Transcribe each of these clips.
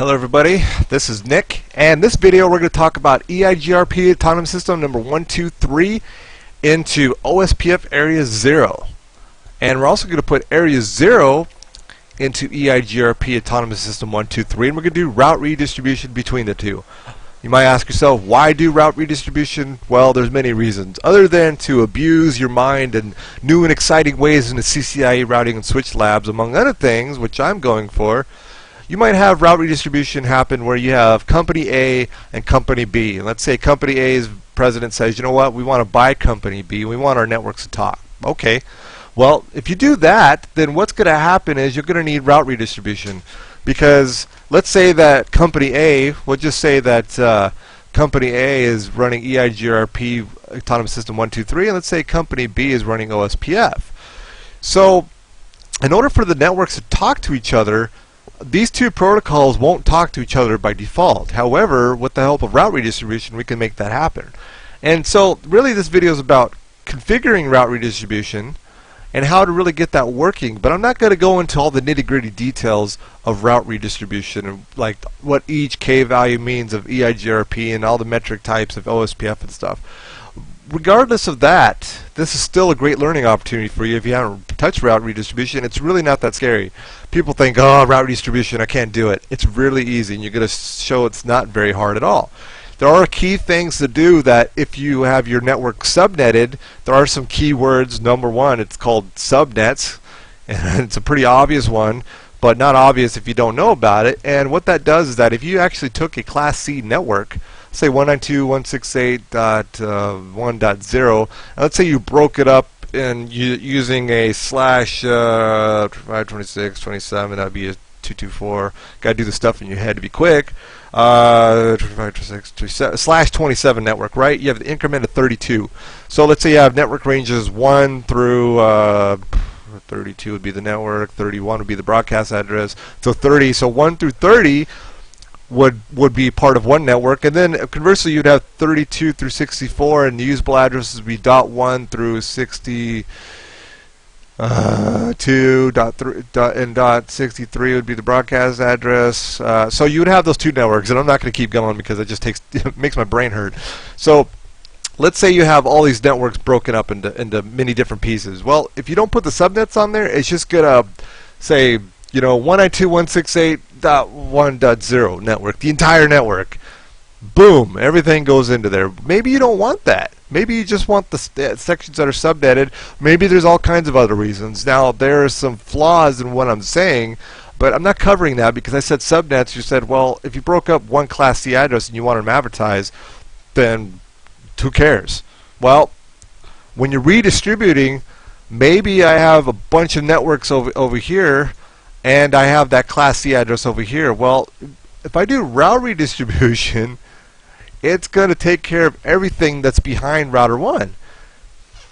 Hello everybody, this is Nick, and this video we're going to talk about EIGRP Autonomous System number 123 into OSPF Area 0. And we're also going to put Area 0 into EIGRP Autonomous System 123, and we're going to do route redistribution between the two. You might ask yourself, why do route redistribution? Well, there's many reasons, other than to abuse your mind in new and exciting ways in the CCIE routing and switch labs, among other things, which I'm going for. You might have route redistribution happen where you have company A and company B. And let's say company A's president says, you know what, we want to buy company B, we want our networks to talk. Okay, well, if you do that, then what's going to happen is you're going to need route redistribution. Because let's say that company A, we'll just say that company A is running EIGRP Autonomous System 123, and let's say company B is running OSPF. So in order for the networks to talk to each other, these two protocols won't talk to each other by default. However, with the help of route redistribution, we can make that happen. And so really this video is about configuring route redistribution and how to really get that working. But I'm not going to go into all the nitty-gritty details of route redistribution and like what each K value means of EIGRP and all the metric types of OSPF and stuff. Regardless of that, this is still a great learning opportunity for you if you haven't touched route redistribution. It's really not that scary. People think, oh, route redistribution, I can't do it. It's really easy, and you're going to show it's not very hard at all. There are key things to do that if you have your network subnetted. There are some keywords. Number one, it's called subnets, and it's a pretty obvious one, but not obvious if you don't know about it. And what that does is that if you actually took a Class C network, say 192.168.1.0, let's say you broke it up and using a slash 526.27, that'd be a 224. Got to do the stuff in your head to be quick. 2526 slash 27 network, right? You have the increment of 32. So let's say you have network ranges 1 through 32 would be the network, 31 would be the broadcast address. So 30. So 1 through 30 would be part of one network, and then conversely you'd have 32 through 64, and the usable addresses would be .1 through 62, and .63 would be the broadcast address. So you would have those two networks, and I'm not going to keep going because it just it makes my brain hurt. So let's say you have all these networks broken up into many different pieces. Well, if you don't put the subnets on there, it's just going to say, you know, 192.168.1.0 network, the entire network. Boom, everything goes into there. Maybe you don't want that. Maybe you just want the sections that are subnetted. Maybe there's all kinds of other reasons. Now, there are some flaws in what I'm saying, but I'm not covering that because I said subnets. You said, well, if you broke up one Class C address and you want them advertised, then who cares? Well, when you're redistributing, maybe I have a bunch of networks over here, and I have that Class C address over here. Well, if I do route redistribution, it's going to take care of everything that's behind router 1.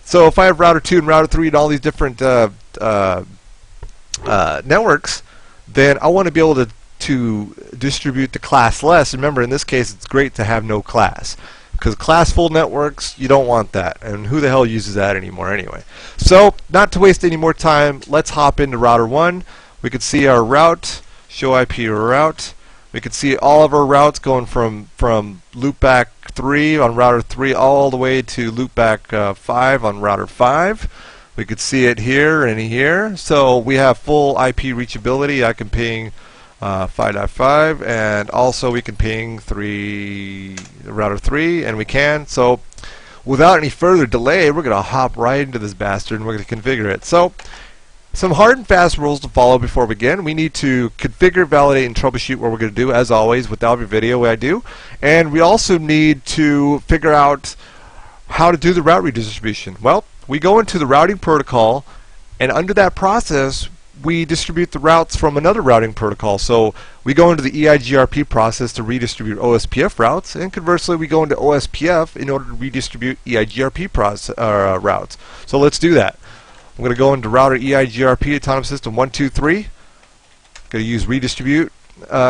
So if I have router 2 and router 3 and all these different networks, then I want to be able to distribute the classless. Remember, in this case, it's great to have no class, because classful networks, you don't want that, and who the hell uses that anymore anyway? So, not to waste any more time, let's hop into router 1. We can see our route, show IP route. We can see all of our routes going from loopback 3 on router 3 all the way to loopback 5 on router 5. We could see it here and here. So we have full IP reachability. I can ping 5.5, and also we can ping router 3, and we can. So without any further delay, we're going to hop right into this bastard and we're going to configure it. So some hard and fast rules to follow before we begin. We need to configure, validate, and troubleshoot what we're going to do, as always, with every video I do. And we also need to figure out how to do the route redistribution. Well, we go into the routing protocol, and under that process, we distribute the routes from another routing protocol. So we go into the EIGRP process to redistribute OSPF routes, and conversely, we go into OSPF in order to redistribute EIGRP routes. So let's do that. I'm going to go into router EIGRP Autonomous System 123. Going to use redistribute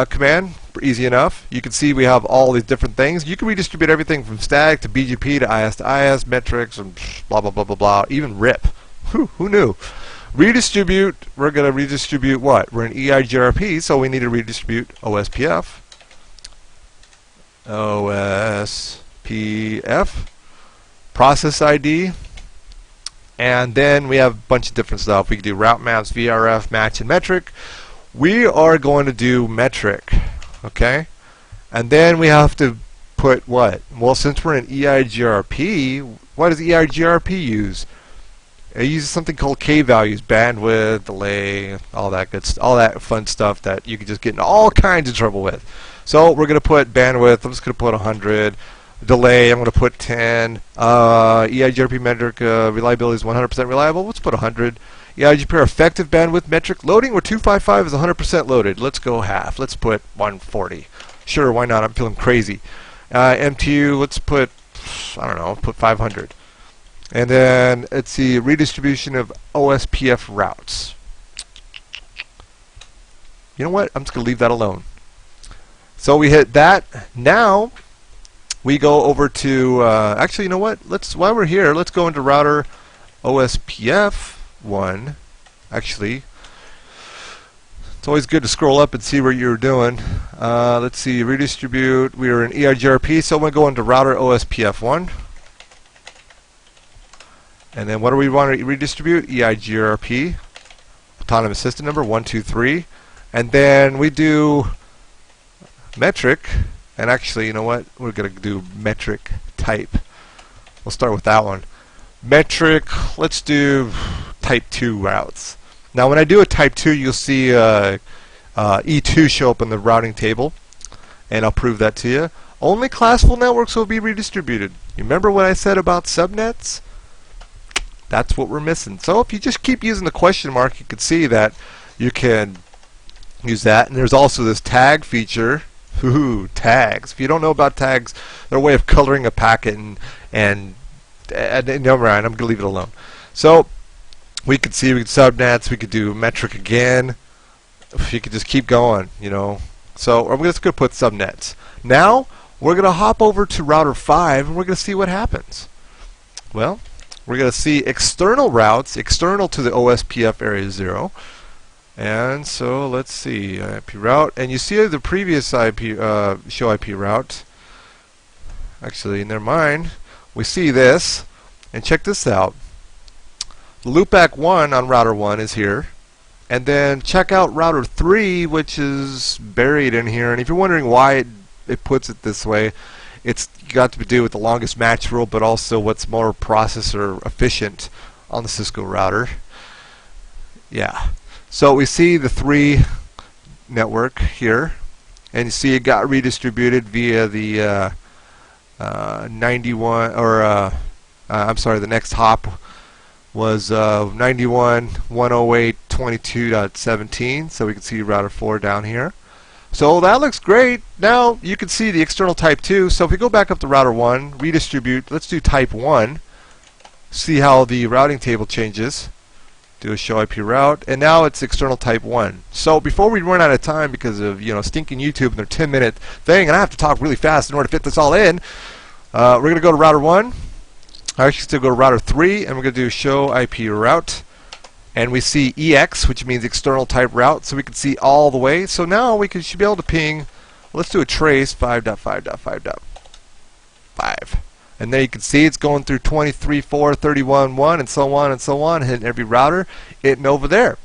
command. Easy enough. You can see we have all these different things. You can redistribute everything from static to BGP to IS, metrics, and blah blah blah blah blah. Even RIP. Who knew? Redistribute, we're going to redistribute what? We're in EIGRP, so we need to redistribute OSPF. OSPF. Process ID. And then we have a bunch of different stuff. We can do route maps, VRF, match, and metric. We are going to do metric. Okay? And then we have to put what? Well, since we're in EIGRP, what does EIGRP use? It uses something called K-values, bandwidth, delay, all that good all that fun stuff that you can just get in all kinds of trouble with. So we're going to put bandwidth, I'm just going to put 100. Delay, I'm going to put 10. EIGRP metric reliability is 100% reliable. Let's put 100. EIGRP effective bandwidth metric loading, where 255 is 100% loaded. Let's go half. Let's put 140. Sure, why not? I'm feeling crazy. MTU, let's put, I don't know, put 500. And then let's see, redistribution of OSPF routes. You know what? I'm just going to leave that alone. So we hit that. Now we go over to, actually, you know what? While we're here, let's go into router OSPF 1. Actually, it's always good to scroll up and see what you're doing. Let's see, redistribute. We are in EIGRP, so I'm going to go into router OSPF 1. And then what do we want to redistribute? EIGRP, autonomous system number 123. And then we do metric. And actually, you know what? We're going to do metric type. We'll start with that one. Metric, let's do type 2 routes. Now, when I do a type 2, you'll see E2 show up in the routing table. And I'll prove that to you. Only classful networks will be redistributed. You remember what I said about subnets? That's what we're missing. So if you just keep using the question mark, you can see that you can use that. And there's also this tag feature. Ooh, tags. If you don't know about tags, they're a way of coloring a packet and never mind, I'm going to leave it alone. So we could see subnets, we could do metric again. You could just keep going, you know. So I'm just going to put subnets. Now we're going to hop over to router 5 and we're going to see what happens. Well, we're going to see external routes, external to the OSPF area 0. And so let's see, IP route, and you see the previous IP show IP route. Actually, never mind. We see this, and check this out. The loopback 1 on router 1 is here, and then check out router 3, which is buried in here. And if you're wondering why it puts it this way, it's got to do with the longest match rule, but also what's more processor efficient on the Cisco router. Yeah. So we see the 3 network here, and you see it got redistributed via the 91, or I'm sorry, the next hop was 91.108.22.17. So we can see router 4 down here. So that looks great. Now you can see the external type 2. So if we go back up to router 1, redistribute, let's do type 1. See how the routing table changes. Do a show IP route, and now it's external type 1. So before we run out of time because of stinking YouTube and their 10-minute thing, and I have to talk really fast in order to fit this all in, we're going to go to router 1. I actually still go to router 3, and we're going to do show IP route, and we see EX, which means external type route, so we can see all the way. So now we should be able to ping. Let's do a trace 5.5.5.5. And there you can see it's going through 23.4, 31.1, and so on, hitting every router, hitting over there.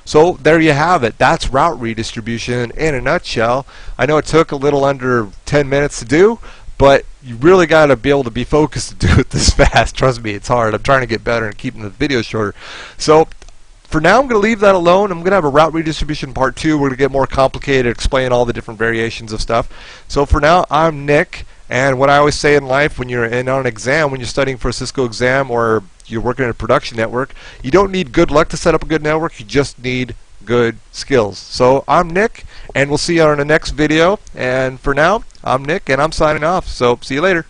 So there you have it. That's route redistribution in a nutshell. I know it took a little under 10 minutes to do, but you really got to be able to be focused to do it this fast. Trust me, it's hard. I'm trying to get better and keeping the video shorter. So for now, I'm going to leave that alone. I'm going to have a route redistribution part 2. We're going to get more complicated, explain all the different variations of stuff. So for now, I'm Nick. And what I always say in life, when you're on an exam, when you're studying for a Cisco exam or you're working in a production network, you don't need good luck to set up a good network. You just need good skills. So I'm Nick, and we'll see you on the next video. And for now, I'm Nick, and I'm signing off. So see you later.